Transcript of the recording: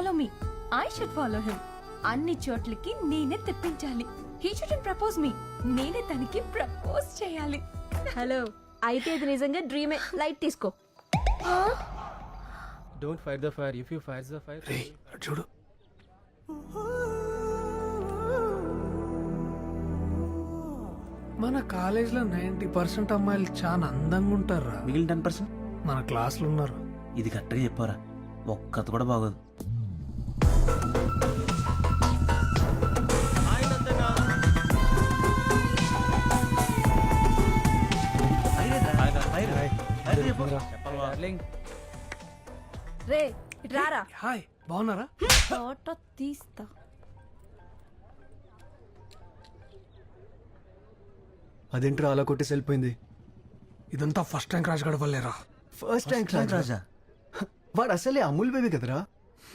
Follow me, I should follow him. అన్ని చోట్లకి నేనే తెప్పించాలి. హీ షుడ్ ప్రపోజ్ మీ, నేనే తనకి ప్రపోజ్ చేయాలి. హలో, అయితే ఇది నిజంగా డ్రీమే. లైట్ తీసుకో. Don't fire the fire, if you fire the fire. చూడు, మన కాలేజీలో 90% అమ్మాయిలు చాలా అందంగా ఉంటారా. మిగిలిన 10% మన క్లాసులో ఉన్నారు. ఇది కరెక్ట్గా చెప్పారా, ఒక్కత కూడా బాగోదు. రే ఇటు రారా. హాయ్, బాగున్నారా? ఫోటో తీస్తా. అదేంట్రా అలా కొట్టేసి వెళ్ళిపోయింది? ఇదంతా ఫస్ట్ ర్యాంక్ రాజు గడవలేరా. ఫస్ట్ ర్యాంక్ రాజా వాడు అసలే అమూల్ బేబీ కదరా.